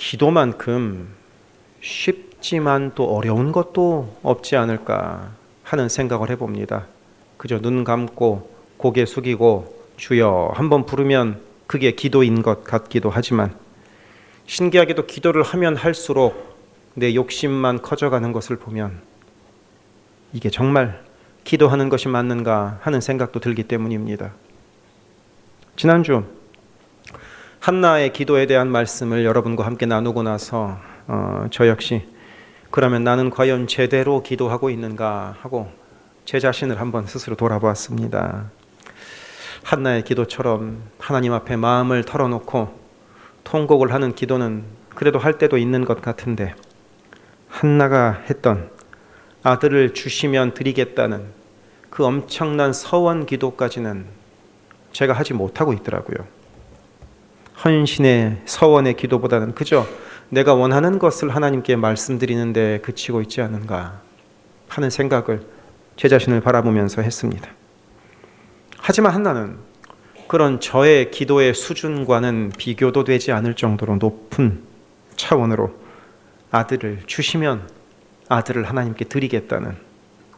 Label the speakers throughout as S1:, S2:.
S1: 기도만큼 쉽지만 또 어려운 것도 없지 않을까 하는 생각을 해봅니다. 그저 눈 감고 고개 숙이고 주여 한번 부르면 그게 기도인 것 같기도 하지만, 신기하게도 기도를 하면 할수록 내 욕심만 커져가는 것을 보면 이게 정말 기도하는 것이 맞는가 하는 생각도 들기 때문입니다. 지난주 한나의 기도에 대한 말씀을 여러분과 함께 나누고 나서 저 역시 그러면 나는 과연 제대로 기도하고 있는가 하고 제 자신을 한번 스스로 돌아보았습니다. 한나의 기도처럼 하나님 앞에 마음을 털어놓고 통곡을 하는 기도는 그래도 할 때도 있는 것 같은데, 한나가 했던 아들을 주시면 드리겠다는 그 엄청난 서원 기도까지는 제가 하지 못하고 있더라고요. 헌신의 서원의 기도보다는 그저 내가 원하는 것을 하나님께 말씀드리는데 그치고 있지 않은가 하는 생각을 제 자신을 바라보면서 했습니다. 하지만 한나는 그런 저의 기도의 수준과는 비교도 되지 않을 정도로 높은 차원으로 아들을 주시면 아들을 하나님께 드리겠다는,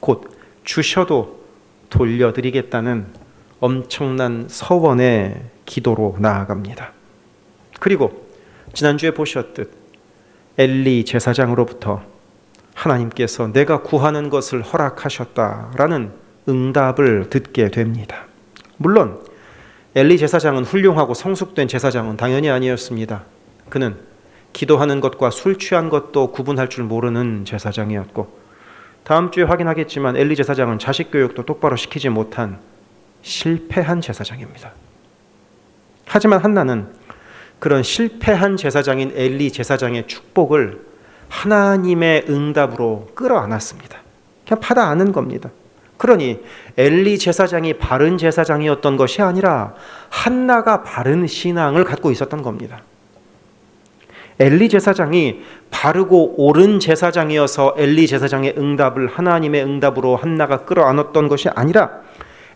S1: 곧 주셔도 돌려드리겠다는 엄청난 서원의 기도로 나아갑니다. 그리고 지난주에 보셨듯 엘리 제사장으로부터 하나님께서 내가 구하는 것을 허락하셨다라는 응답을 듣게 됩니다. 물론 엘리 제사장은 훌륭하고 성숙된 제사장은 당연히 아니었습니다. 그는 기도하는 것과 술 취한 것도 구분할 줄 모르는 제사장이었고, 다음 주에 확인하겠지만 엘리 제사장은 자식 교육도 똑바로 시키지 못한 실패한 제사장입니다. 하지만 한나는 그런 실패한 제사장인 엘리 제사장의 축복을 하나님의 응답으로 끌어안았습니다. 그냥 받아 안은 겁니다. 그러니 엘리 제사장이 바른 제사장이었던 것이 아니라 한나가 바른 신앙을 갖고 있었던 겁니다. 엘리 제사장이 바르고 옳은 제사장이어서 엘리 제사장의 응답을 하나님의 응답으로 한나가 끌어안았던 것이 아니라,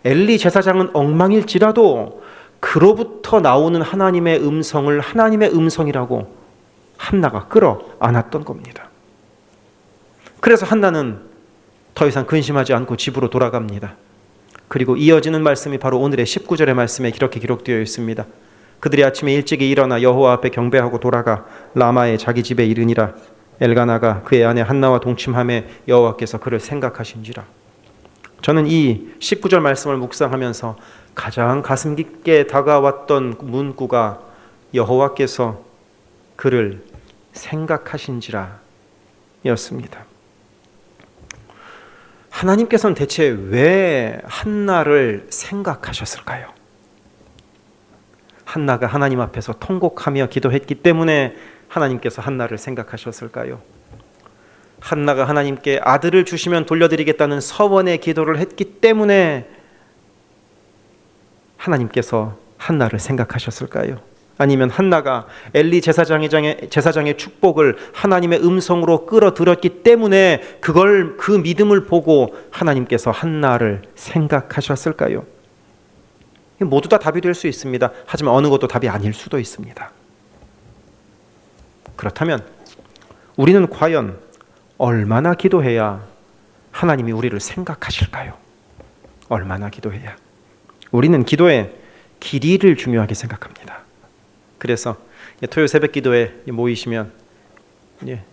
S1: 엘리 제사장은 엉망일지라도 그로부터 나오는 하나님의 음성을 하나님의 음성이라고 한나가 끌어안았던 겁니다. 그래서 한나는 더 이상 근심하지 않고 집으로 돌아갑니다. 그리고 이어지는 말씀이 바로 오늘의 19절의 말씀에 이렇게 기록되어 있습니다. 그들이 아침에 일찍이 일어나 여호와 앞에 경배하고 돌아가 라마의 자기 집에 이르니라. 엘가나가 그의 아내 한나와 동침하매 여호와께서 그를 생각하신지라. 저는 이 19절 말씀을 묵상하면서 가장 가슴 깊게 다가왔던 문구가 여호와께서 그를 생각하신지라 였습니다. 하나님께서는 대체 왜 한나를 생각하셨을까요? 한나가 하나님 앞에서 통곡하며 기도했기 때문에 하나님께서 한나를 생각하셨을까요? 한나가 하나님께 아들을 주시면 돌려드리겠다는 서원의 기도를 했기 때문에 하나님께서 한나를 생각하셨을까요? 아니면 한나가 엘리 제사장의 축복을 하나님의 음성으로 끌어들였기 때문에 그 믿음을 보고 하나님께서 한나를 생각하셨을까요? 모두 다 답이 될 수 있습니다. 하지만 어느 것도 답이 아닐 수도 있습니다. 그렇다면 우리는 과연 얼마나 기도해야 하나님이 우리를 생각하실까요? 얼마나 기도해야? 우리는 기도의 길이를 중요하게 생각합니다. 그래서 토요 새벽 기도에 모이시면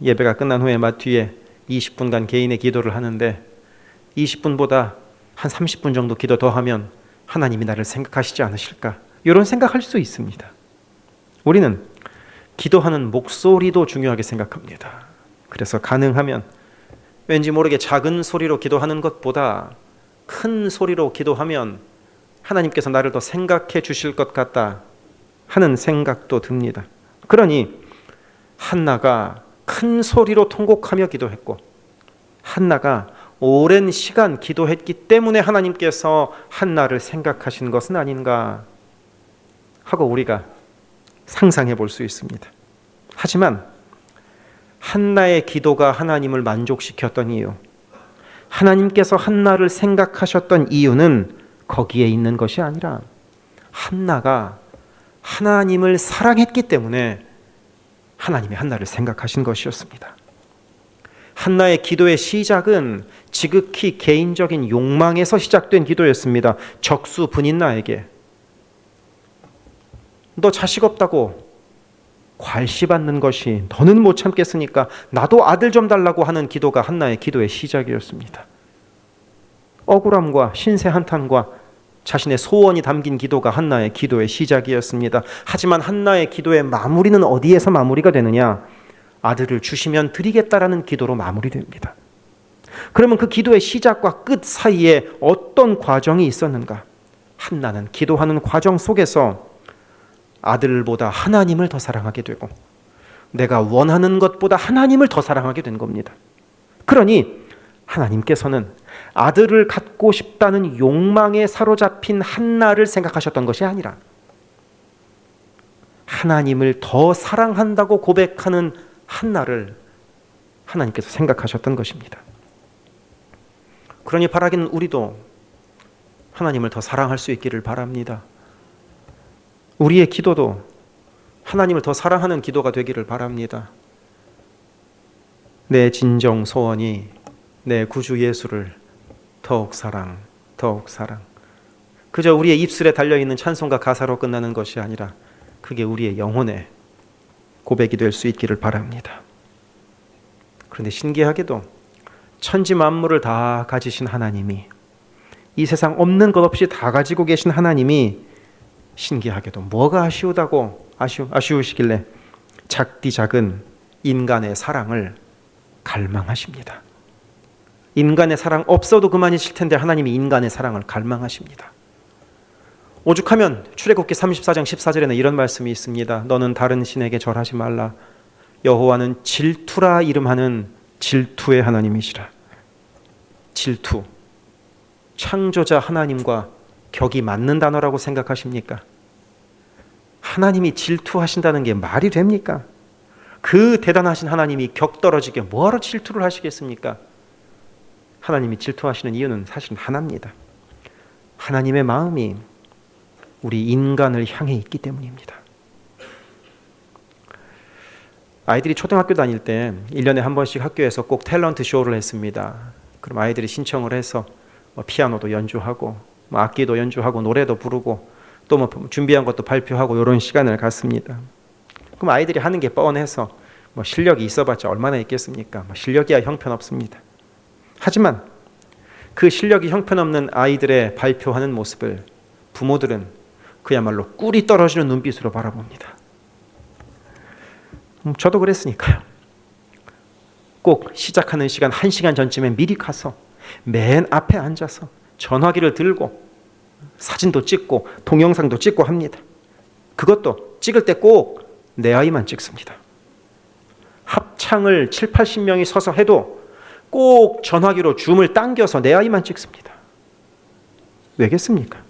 S1: 예배가 끝난 후에 뒤에 20분간 개인의 기도를 하는데, 20분보다 한 30분 정도 기도 더 하면 하나님이 나를 생각하시지 않으실까, 이런 생각할 수 있습니다. 우리는 기도하는 목소리도 중요하게 생각합니다. 그래서 가능하면 왠지 모르게 작은 소리로 기도하는 것보다 큰 소리로 기도하면 하나님께서 나를 더 생각해 주실 것 같다 하는 생각도 듭니다. 그러니 한나가 큰 소리로 통곡하며 기도했고, 한나가 오랜 시간 기도했기 때문에 하나님께서 한나를 생각하신 것은 아닌가 하고 우리가 상상해 볼 수 있습니다. 하지만 한나의 기도가 하나님을 만족시켰던 이유, 하나님께서 한나를 생각하셨던 이유는 거기에 있는 것이 아니라 한나가 하나님을 사랑했기 때문에 하나님이 한나를 생각하신 것이었습니다. 한나의 기도의 시작은 지극히 개인적인 욕망에서 시작된 기도였습니다. 적수 분인나에게 너 자식 없다고 괄시받는 것이 너는 못 참겠으니까 나도 아들 좀 달라고 하는 기도가 한나의 기도의 시작이었습니다. 억울함과 신세 한탄과 자신의 소원이 담긴 기도가 한나의 기도의 시작이었습니다. 하지만 한나의 기도의 마무리는 어디에서 마무리가 되느냐? 아들을 주시면 드리겠다라는 기도로 마무리됩니다. 그러면 그 기도의 시작과 끝 사이에 어떤 과정이 있었는가? 한나는 기도하는 과정 속에서 아들보다 하나님을 더 사랑하게 되고 내가 원하는 것보다 하나님을 더 사랑하게 된 겁니다. 그러니 하나님께서는 아들을 갖고 싶다는 욕망에 사로잡힌 한나를 생각하셨던 것이 아니라 하나님을 더 사랑한다고 고백하는 한나를 하나님께서 생각하셨던 것입니다. 그러니 바라기는 우리도 하나님을 더 사랑할 수 있기를 바랍니다. 우리의 기도도 하나님을 더 사랑하는 기도가 되기를 바랍니다. 내 진정 소원이 내 구주 예수를 더욱 사랑, 더욱 사랑. 그저 우리의 입술에 달려있는 찬송과 가사로 끝나는 것이 아니라 그게 우리의 영혼의 고백이 될 수 있기를 바랍니다. 그런데 신기하게도 천지 만물을 다 가지신 하나님이, 이 세상 없는 것 없이 다 가지고 계신 하나님이 신기하게도 뭐가 아쉬우시길래 작디 작은 인간의 사랑을 갈망하십니다. 인간의 사랑 없어도 그만이실 텐데 하나님이 인간의 사랑을 갈망하십니다. 오죽하면 출애굽기 34장 14절에는 이런 말씀이 있습니다. 너는 다른 신에게 절하지 말라. 여호와는 질투라 이름하는 질투의 하나님이시라. 질투, 창조자 하나님과 격이 맞는 단어라고 생각하십니까? 하나님이 질투하신다는 게 말이 됩니까? 그 대단하신 하나님이 격 떨어지게 뭐하러 질투를 하시겠습니까? 하나님이 질투하시는 이유는 사실은 하나입니다. 하나님의 마음이 우리 인간을 향해 있기 때문입니다. 아이들이 초등학교 다닐 때 1년에 한 번씩 학교에서 꼭 탤런트 쇼를 했습니다. 그럼 아이들이 신청을 해서 피아노도 연주하고 악기도 연주하고 노래도 부르고 또 뭐 준비한 것도 발표하고 이런 시간을 갖습니다. 그럼 아이들이 하는 게 뻔해서 실력이 있어봤자 얼마나 있겠습니까? 실력이야 형편없습니다. 하지만 그 실력이 형편없는 아이들의 발표하는 모습을 부모들은 그야말로 꿀이 떨어지는 눈빛으로 바라봅니다. 저도 그랬으니까요. 꼭 시작하는 시간 1시간 전쯤에 미리 가서 맨 앞에 앉아서 전화기를 들고 사진도 찍고 동영상도 찍고 합니다. 그것도 찍을 때 꼭 내 아이만 찍습니다. 합창을 7, 80명이 서서 해도 꼭 전화기로 줌을 당겨서 내 아이만 찍습니다. 왜겠습니까?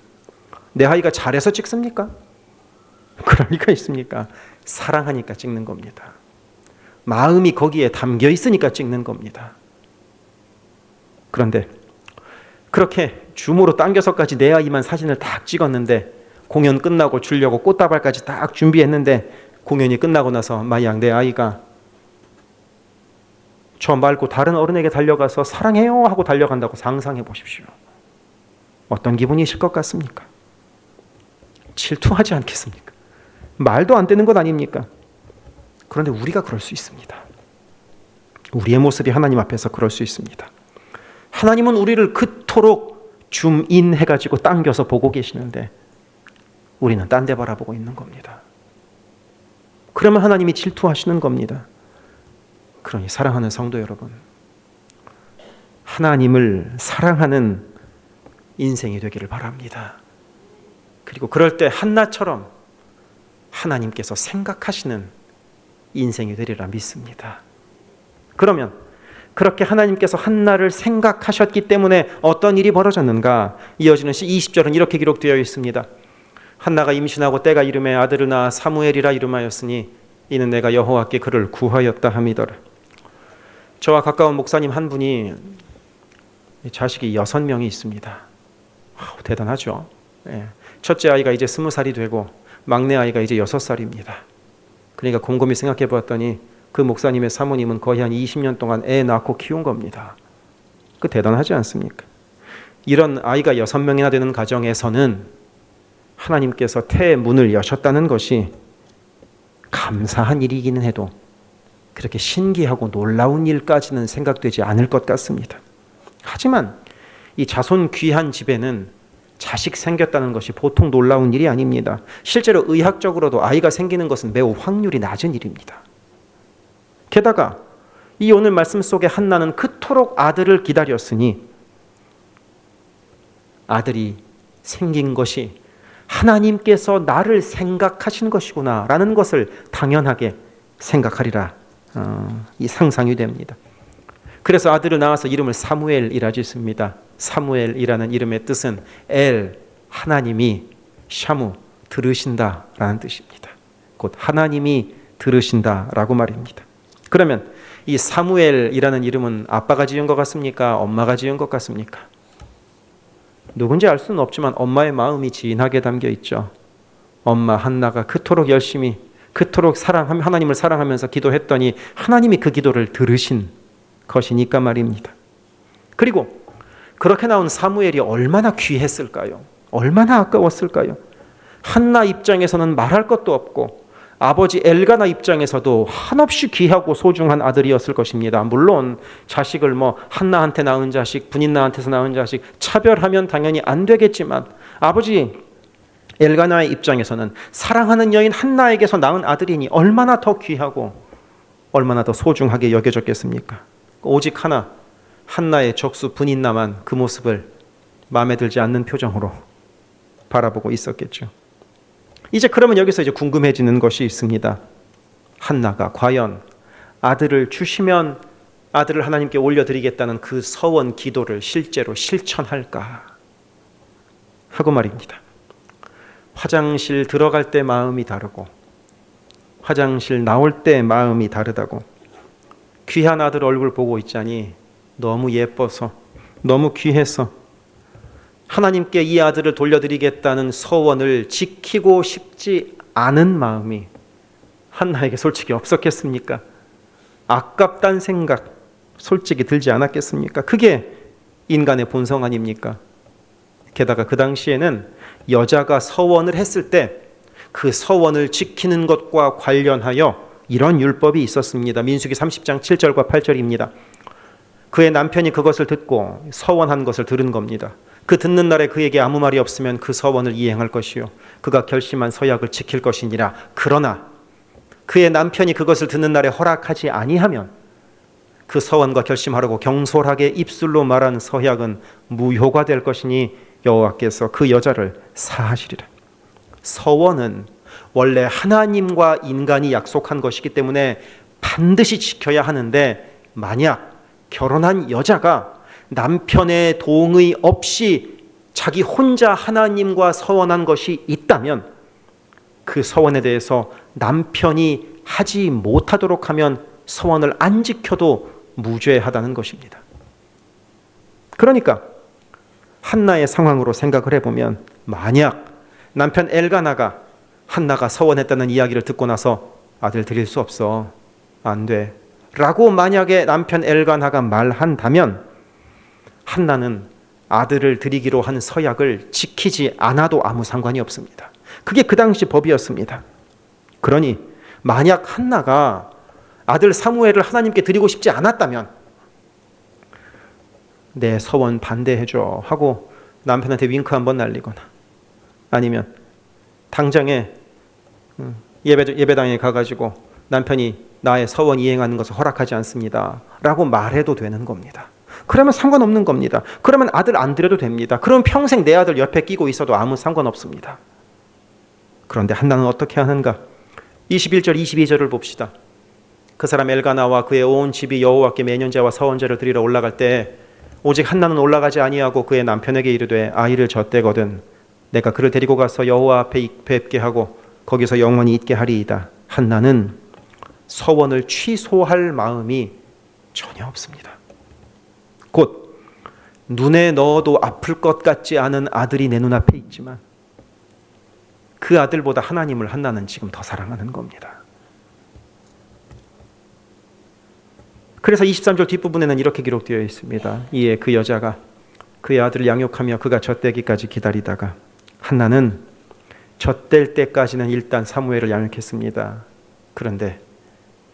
S1: 내 아이가 잘해서 찍습니까? 그럴 리가 있습니까? 사랑하니까 찍는 겁니다. 마음이 거기에 담겨 있으니까 찍는 겁니다. 그런데 그렇게 줌으로 당겨서까지 내 아이만 사진을 딱 찍었는데 공연 끝나고 주려고 꽃다발까지 딱 준비했는데 공연이 끝나고 나서 만약 내 아이가 저 말고 다른 어른에게 달려가서 사랑해요 하고 달려간다고 상상해 보십시오. 어떤 기분이실 것 같습니까? 질투하지 않겠습니까? 말도 안 되는 것 아닙니까? 그런데 우리가 그럴 수 있습니다. 우리의 모습이 하나님 앞에서 그럴 수 있습니다. 하나님은 우리를 그토록 줌인 해가지고 당겨서 보고 계시는데 우리는 딴 데 바라보고 있는 겁니다. 그러면 하나님이 질투하시는 겁니다. 그러니 사랑하는 성도 여러분, 하나님을 사랑하는 인생이 되기를 바랍니다. 그리고 그럴 때 한나처럼 하나님께서 생각하시는 인생이 되리라 믿습니다. 그러면 그렇게 하나님께서 한나를 생각하셨기 때문에 어떤 일이 벌어졌는가? 이어지는 20절은 이렇게 기록되어 있습니다. 한나가 임신하고 때가 이름에 아들을 낳아 사무엘이라 이름하였으니 이는 내가 여호와께 그를 구하였다 함이더라. 저와 가까운 목사님 한 분이 자식이 6명이 있습니다. 대단하죠. 첫째 아이가 이제 20살이 되고 막내 아이가 이제 6살입니다. 그러니까 곰곰이 생각해 보았더니 그 목사님의 사모님은 거의 한 20년 동안 애 낳고 키운 겁니다. 그 대단하지 않습니까? 이런 아이가 6명이나 되는 가정에서는 하나님께서 태의 문을 여셨다는 것이 감사한 일이기는 해도 그렇게 신기하고 놀라운 일까지는 생각되지 않을 것 같습니다. 하지만 이 자손 귀한 집에는 자식 생겼다는 것이 보통 놀라운 일이 아닙니다. 실제로 의학적으로도 아이가 생기는 것은 매우 확률이 낮은 일입니다. 게다가 이 오늘 말씀 속에 한나는 그토록 아들을 기다렸으니 아들이 생긴 것이 하나님께서 나를 생각하신 것이구나 라는 것을 당연하게 생각하리라 이 상상이 됩니다. 그래서 아들을 낳아서 이름을 사무엘이라 짓습니다. 사무엘이라는 이름의 뜻은 엘, 하나님이, 샤무, 들으신다 라는 뜻입니다. 곧 하나님이 들으신다라고 말입니다. 그러면 이 사무엘이라는 이름은 아빠가 지은 것 같습니까? 엄마가 지은 것 같습니까? 누군지 알 수는 없지만 엄마의 마음이 진하게 담겨 있죠. 엄마 한나가 그토록 열심히 그토록 하나님을 사랑하면서 기도했더니 하나님이 그 기도를 들으신 것이니까 말입니다. 그리고 그렇게 나온 사무엘이 얼마나 귀했을까요? 얼마나 아까웠을까요? 한나 입장에서는 말할 것도 없고 아버지 엘가나 입장에서도 한없이 귀하고 소중한 아들이었을 것입니다. 물론 자식을 한나한테 낳은 자식, 분인나한테서 낳은 자식 차별하면 당연히 안 되겠지만 아버지 엘가나의 입장에서는 사랑하는 여인 한나에게서 낳은 아들이니 얼마나 더 귀하고 얼마나 더 소중하게 여겨졌겠습니까? 오직 하나 한나의 적수 분인나만 그 모습을 마음에 들지 않는 표정으로 바라보고 있었겠죠. 이제 그러면 여기서 이제 궁금해지는 것이 있습니다. 한나가 과연 아들을 주시면 아들을 하나님께 올려드리겠다는 그 서원 기도를 실제로 실천할까 하고 말입니다. 화장실 들어갈 때 마음이 다르고 화장실 나올 때 마음이 다르다고 귀한 아들 얼굴 보고 있자니 너무 예뻐서 너무 귀해서 하나님께 이 아들을 돌려드리겠다는 서원을 지키고 싶지 않은 마음이 한나에게 솔직히 없었겠습니까? 아깝다는 생각 솔직히 들지 않았겠습니까? 그게 인간의 본성 아닙니까? 게다가 그 당시에는 여자가 서원을 했을 때 그 서원을 지키는 것과 관련하여 이런 율법이 있었습니다. 민수기 30장 7절과 8절입니다. 그의 남편이 그것을 듣고 서원한 것을 들은 겁니다. 그 듣는 날에 그에게 아무 말이 없으면 그 서원을 이행할 것이요 그가 결심한 서약을 지킬 것이니라. 그러나 그의 남편이 그것을 듣는 날에 허락하지 아니하면 그 서원과 결심하라고 경솔하게 입술로 말한 서약은 무효가 될 것이니 여호와께서 그 여자를 사하시리라. 서원은 원래 하나님과 인간이 약속한 것이기 때문에 반드시 지켜야 하는데 만약 결혼한 여자가 남편의 동의 없이 자기 혼자 하나님과 서원한 것이 있다면 그 서원에 대해서 남편이 하지 못하도록 하면 서원을 안 지켜도 무죄하다는 것입니다. 그러니까 한나의 상황으로 생각을 해보면 만약 남편 엘가나가 한나가 서원했다는 이야기를 듣고 나서 아들 드릴 수 없어 안 돼 라고 만약에 남편 엘가나가 말한다면 한나는 아들을 드리기로 한 서약을 지키지 않아도 아무 상관이 없습니다. 그게 그 당시 법이었습니다. 그러니 만약 한나가 아들 사무엘을 하나님께 드리고 싶지 않았다면 내 서원 반대해줘 하고 남편한테 윙크 한번 날리거나 아니면 당장에 예배당에 가가지고 남편이 나의 서원 이행하는 것을 허락하지 않습니다 라고 말해도 되는 겁니다. 그러면 상관없는 겁니다. 그러면 아들 안 드려도 됩니다. 그럼 평생 내 아들 옆에 끼고 있어도 아무 상관없습니다. 그런데 한나는 어떻게 하는가? 21절 22절을 봅시다. 그 사람 엘가나와 그의 온 집이 여호와께 매년제와 서원제를 드리러 올라갈 때 오직 한나는 올라가지 아니하고 그의 남편에게 이르되 아이를 젖대거든 내가 그를 데리고 가서 여호와 앞에 뵙게 하고 거기서 영원히 있게 하리이다. 한나는 서원을 취소할 마음이 전혀 없습니다. 곧 눈에 넣어도 아플 것 같지 않은 아들이 내 눈앞에 있지만 그 아들보다 하나님을 한나는 지금 더 사랑하는 겁니다. 그래서 23절 뒷부분에는 이렇게 기록되어 있습니다. 이에 그 여자가 그의 아들을 양육하며 그가 젖되기까지 기다리다가 한나는 젖될 때까지는 일단 사무엘을 양육했습니다. 그런데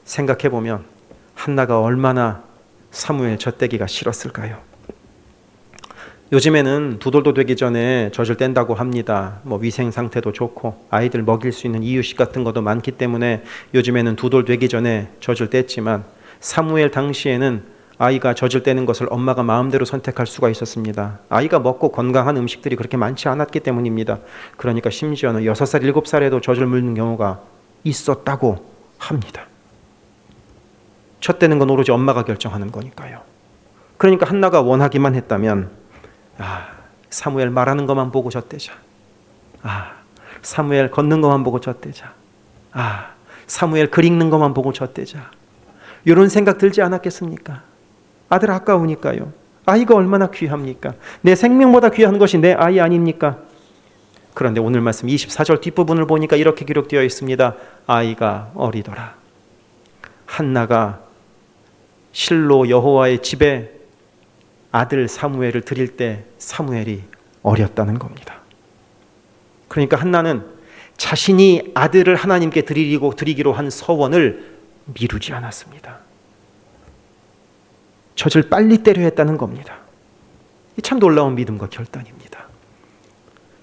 S1: 생각해보면 한나가 얼마나 사무엘 젖되기가 싫었을까요? 요즘에는 두 돌도 되기 전에 젖을 뗀다고 합니다. 위생 상태도 좋고 아이들 먹일 수 있는 이유식 같은 것도 많기 때문에 요즘에는 두 돌 되기 전에 젖을 뗐지만 사무엘 당시에는 아이가 젖을 떼는 것을 엄마가 마음대로 선택할 수가 있었습니다. 아이가 먹고 건강한 음식들이 그렇게 많지 않았기 때문입니다. 그러니까 심지어는 6살, 7살에도 젖을 물는 경우가 있었다고 합니다. 젖 떼는 건 오로지 엄마가 결정하는 거니까요. 그러니까 한나가 원하기만 했다면 사무엘 말하는 것만 보고 젖대자. 사무엘 걷는 것만 보고 젖대자. 사무엘 글 읽는 것만 보고 젖대자. 이런 생각 들지 않았겠습니까? 아들 아까우니까요. 아이가 얼마나 귀합니까? 내 생명보다 귀한 것이 내 아이 아닙니까? 그런데 오늘 말씀 24절 뒷부분을 보니까 이렇게 기록되어 있습니다. 아이가 어리더라. 한나가 실로 여호와의 집에 아들 사무엘을 드릴 때 사무엘이 어렸다는 겁니다. 그러니까 한나는 자신이 아들을 하나님께 드리기로 한 서원을 미루지 않았습니다. 젖을 빨리 떼려 했다는 겁니다. 이 참 놀라운 믿음과 결단입니다.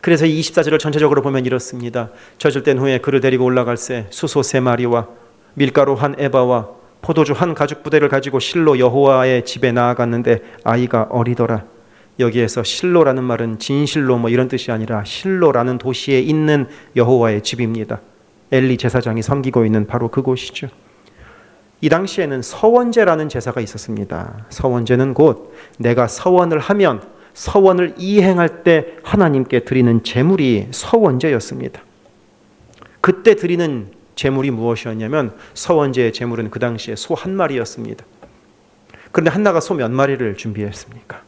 S1: 그래서 이 24절을 전체적으로 보면 이렇습니다. 젖을 뗀 후에 그를 데리고 올라갈새 수소 3마리와 밀가루 1에바와 포도주 1가죽 부대를 가지고 실로 여호와의 집에 나아갔는데 아이가 어리더라. 여기에서 실로라는 말은 진실로 이런 뜻이 아니라 실로라는 도시에 있는 여호와의 집입니다. 엘리 제사장이 섬기고 있는 바로 그곳이죠. 이 당시에는 서원제라는 제사가 있었습니다. 서원제는 곧 내가 서원을 하면 서원을 이행할 때 하나님께 드리는 제물이 서원제였습니다. 그때 드리는 제물이 무엇이었냐면 서원제의 제물은 그 당시에 소 1마리였습니다. 그런데 한나가 소 몇 마리를 준비했습니까?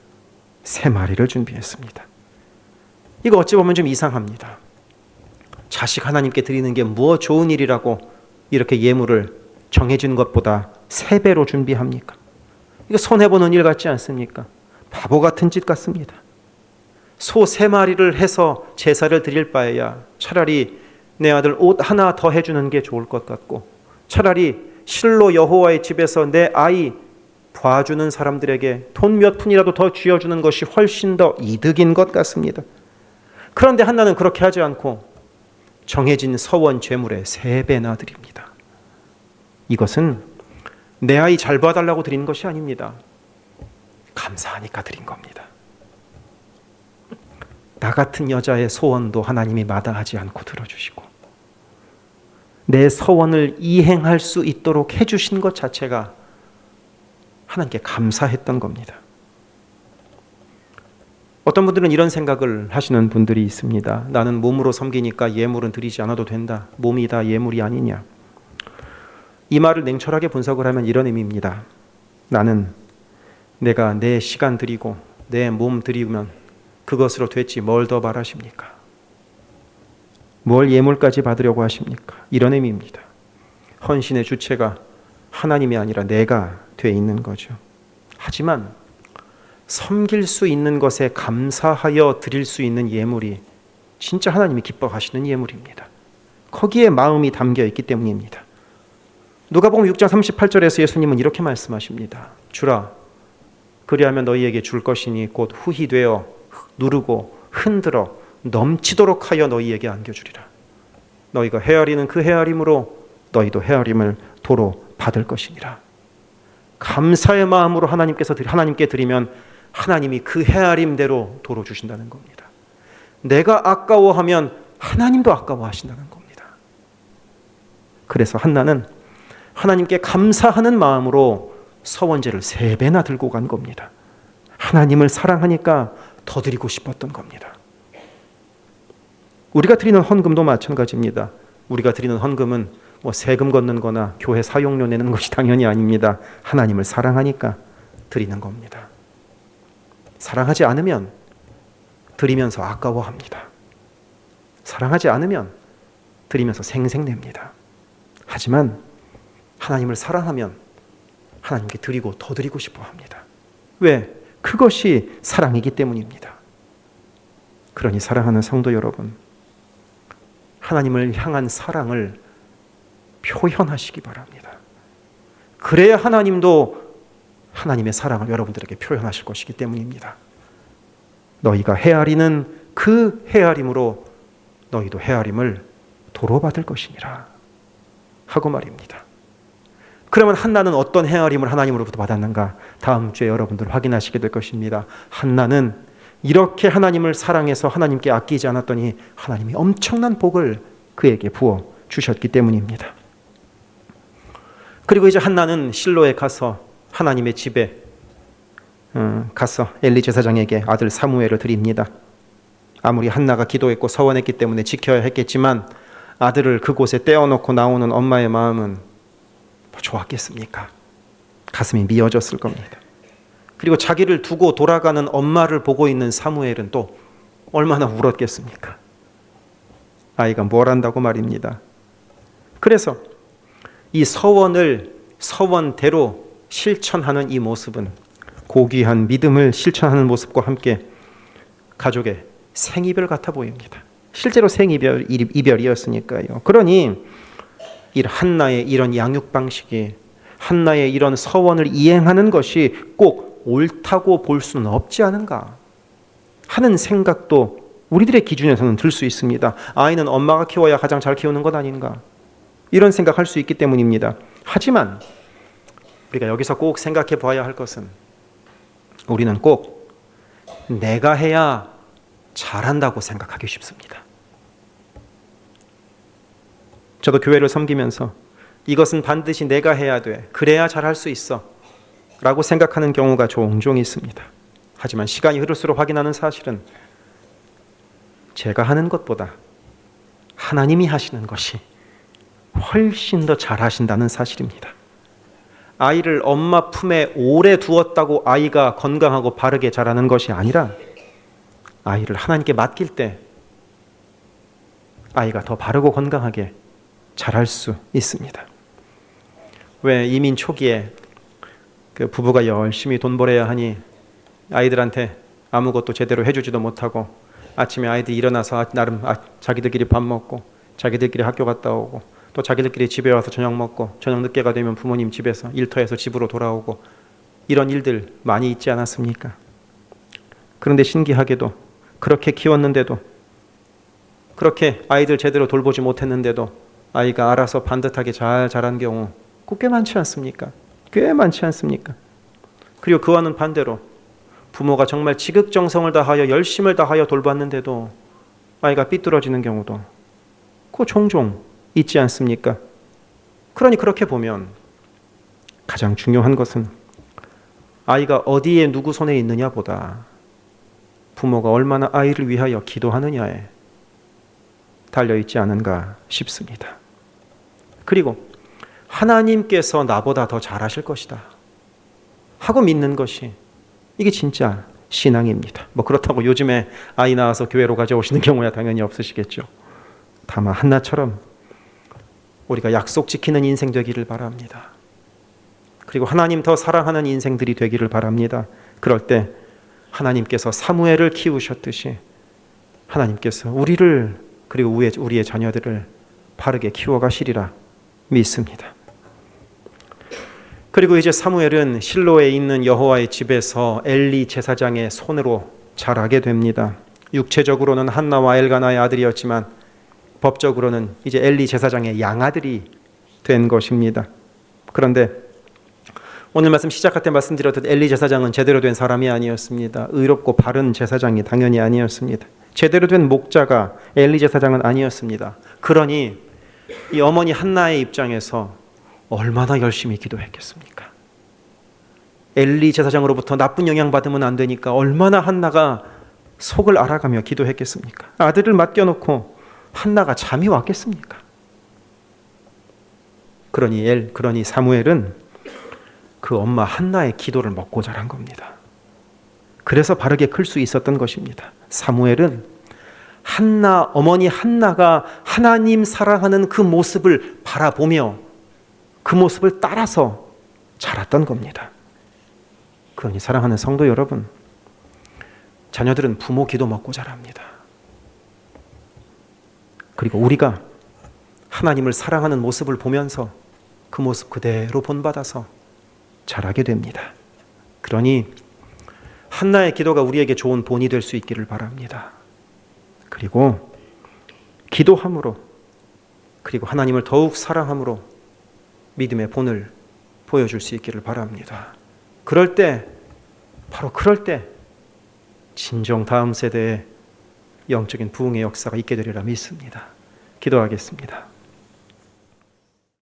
S1: 3마리를 준비했습니다. 이거 어찌 보면 좀 이상합니다. 자식 하나님께 드리는 게 무엇 좋은 일이라고 이렇게 예물을 정해진 것보다 3배로 준비합니까? 이거 손해보는 일 같지 않습니까? 바보 같은 짓 같습니다. 소 3마리를 해서 제사를 드릴 바에야 차라리 내 아들 옷 하나 더 해주는 게 좋을 것 같고 차라리 실로 여호와의 집에서 내 아이 봐주는 사람들에게 돈 몇 푼이라도 더 쥐어주는 것이 훨씬 더 이득인 것 같습니다. 그런데 한나는 그렇게 하지 않고 정해진 서원 제물의 3배나 드립니다. 이것은 내 아이 잘 봐달라고 드린 것이 아닙니다. 감사하니까 드린 겁니다. 나 같은 여자의 소원도 하나님이 마다하지 않고 들어주시고 내 서원을 이행할 수 있도록 해주신 것 자체가 하나님께 감사했던 겁니다. 어떤 분들은 이런 생각을 하시는 분들이 있습니다. 나는 몸으로 섬기니까 예물은 드리지 않아도 된다. 몸이 다 예물이 아니냐. 이 말을 냉철하게 분석을 하면 이런 의미입니다. 나는 내가 내 시간 드리고 내 몸 드리면 그것으로 됐지 뭘 더 바라십니까? 뭘 예물까지 받으려고 하십니까? 이런 의미입니다. 헌신의 주체가 하나님이 아니라 내가 돼 있는 거죠. 하지만 섬길 수 있는 것에 감사하여 드릴 수 있는 예물이 진짜 하나님이 기뻐하시는 예물입니다. 거기에 마음이 담겨 있기 때문입니다. 누가복음 6장 38절에서 예수님은 이렇게 말씀하십니다. 주라 그리하면 너희에게 줄 것이니 곧 후히 되어 누르고 흔들어 넘치도록 하여 너희에게 안겨주리라. 너희가 헤아리는 그 헤아림으로 너희도 헤아림을 도로 받을 것이니라. 감사의 마음으로 하나님께 드리면 하나님이 그 헤아림대로 도로 주신다는 겁니다. 내가 아까워하면 하나님도 아까워하신다는 겁니다. 그래서 한나는 하나님께 감사하는 마음으로 서원제를 3배나 들고 간 겁니다. 하나님을 사랑하니까 더 드리고 싶었던 겁니다. 우리가 드리는 헌금도 마찬가지입니다. 우리가 드리는 헌금은 세금 걷는 거나 교회 사용료 내는 것이 당연히 아닙니다. 하나님을 사랑하니까 드리는 겁니다. 사랑하지 않으면 드리면서 아까워합니다. 사랑하지 않으면 드리면서 생색냅니다. 하지만 하나님을 사랑하면 하나님께 드리고 더 드리고 싶어 합니다. 왜? 그것이 사랑이기 때문입니다. 그러니 사랑하는 성도 여러분, 하나님을 향한 사랑을 표현하시기 바랍니다. 그래야 하나님도 하나님의 사랑을 여러분들에게 표현하실 것이기 때문입니다. 너희가 헤아리는 그 헤아림으로 너희도 헤아림을 도로받을 것이니라 하고 말입니다. 그러면 한나는 어떤 헤아림을 하나님으로부터 받았는가? 다음 주에 여러분들 확인하시게 될 것입니다. 한나는 이렇게 하나님을 사랑해서 하나님께 아끼지 않았더니 하나님이 엄청난 복을 그에게 부어 주셨기 때문입니다. 그리고 이제 한나는 실로에 가서 하나님의 집에 가서 엘리 제사장에게 아들 사무엘을 드립니다. 아무리 한나가 기도했고 서원했기 때문에 지켜야 했겠지만 아들을 그곳에 떼어놓고 나오는 엄마의 마음은 뭐 좋았겠습니까? 가슴이 미어졌을 겁니다. 그리고 자기를 두고 돌아가는 엄마를 보고 있는 사무엘은 또 얼마나 울었겠습니까? 아이가 뭘 한다고 말입니다. 그래서 이 서원을 서원대로 실천하는 이 모습은 고귀한 믿음을 실천하는 모습과 함께 가족의 생이별 같아 보입니다. 실제로 이별이었으니까요. 그러니 이 한나의 이런 양육 방식이, 한나의 이런 서원을 이행하는 것이 꼭 옳다고 볼 수는 없지 않은가 하는 생각도 우리들의 기준에서는 들 수 있습니다. 아이는 엄마가 키워야 가장 잘 키우는 것 아닌가, 이런 생각할 수 있기 때문입니다. 하지만 우리가 여기서 꼭 생각해 봐야 할 것은, 우리는 꼭 내가 해야 잘한다고 생각하기 쉽습니다. 저도 교회를 섬기면서 이것은 반드시 내가 해야 돼, 그래야 잘할 수 있어 라고 생각하는 경우가 종종 있습니다. 하지만 시간이 흐를수록 확인하는 사실은 제가 하는 것보다 하나님이 하시는 것이 훨씬 더 잘하신다는 사실입니다. 아이를 엄마 품에 오래 두었다고 아이가 건강하고 바르게 자라는 것이 아니라 아이를 하나님께 맡길 때 아이가 더 바르고 건강하게 자랄 수 있습니다. 왜 이민 초기에 그 부부가 열심히 돈 벌어야 하니 아이들한테 아무것도 제대로 해주지도 못하고 아침에 아이들이 일어나서 나름 자기들끼리 밥 먹고 자기들끼리 학교 갔다 오고 또 자기들끼리 집에 와서 저녁 먹고 저녁 늦게가 되면 부모님 집에서 일터에서 집으로 돌아오고 이런 일들 많이 있지 않았습니까? 그런데 신기하게도 그렇게 키웠는데도, 그렇게 아이들 제대로 돌보지 못했는데도 아이가 알아서 반듯하게 잘 자란 경우 꽤 많지 않습니까? 꽤 많지 않습니까? 그리고 그와는 반대로 부모가 정말 지극정성을 다하여 열심을 다하여 돌봤는데도 아이가 삐뚤어지는 경우도 그 종종 있지 않습니까? 그러니 그렇게 보면 가장 중요한 것은 아이가 어디에 누구 손에 있느냐보다 부모가 얼마나 아이를 위하여 기도하느냐에 달려있지 않은가 싶습니다. 그리고 하나님께서 나보다 더 잘하실 것이다 하고 믿는 것이, 이게 진짜 신앙입니다. 뭐 그렇다고 요즘에 아이 낳아서 교회로 가져오시는 경우야 당연히 없으시겠죠. 다만 한나처럼 우리가 약속 지키는 인생 되기를 바랍니다. 그리고 하나님 더 사랑하는 인생들이 되기를 바랍니다. 그럴 때 하나님께서 사무엘을 키우셨듯이 하나님께서 우리를, 그리고 우리의 자녀들을 바르게 키워가시리라 믿습니다. 그리고 이제 사무엘은 실로에 있는 여호와의 집에서 엘리 제사장의 손으로 자라게 됩니다. 육체적으로는 한나와 엘가나의 아들이었지만 법적으로는 이제 엘리 제사장의 양아들이 된 것입니다. 그런데 오늘 말씀 시작할 때 말씀드렸듯 엘리 제사장은 제대로 된 사람이 아니었습니다. 의롭고 바른 제사장이 당연히 아니었습니다. 제대로 된 목자가 엘리 제사장은 아니었습니다. 그러니 이 어머니 한나의 입장에서 얼마나 열심히 기도했겠습니까? 엘리 제사장으로부터 나쁜 영향 받으면 안 되니까 얼마나 한나가 속을 알아가며 기도했겠습니까? 아들을 맡겨놓고 한나가 잠이 왔겠습니까? 그러니 사무엘은 그 엄마 한나의 기도를 먹고 자란 겁니다. 그래서 바르게 클 수 있었던 것입니다. 사무엘은 어머니 한나가 하나님 사랑하는 그 모습을 바라보며 그 모습을 따라서 자랐던 겁니다. 그러니 사랑하는 성도 여러분, 자녀들은 부모 기도 먹고 자랍니다. 그리고 우리가 하나님을 사랑하는 모습을 보면서 그 모습 그대로 본받아서 자라게 됩니다. 그러니 한나의 기도가 우리에게 좋은 본이 될 수 있기를 바랍니다. 그리고 기도함으로, 그리고 하나님을 더욱 사랑함으로 믿음의 본을 보여줄 수 있기를 바랍니다. 그럴 때, 바로 그럴 때 진정 다음 세대에 영적인 부흥의 역사가 있게 되리라 믿습니다. 기도하겠습니다.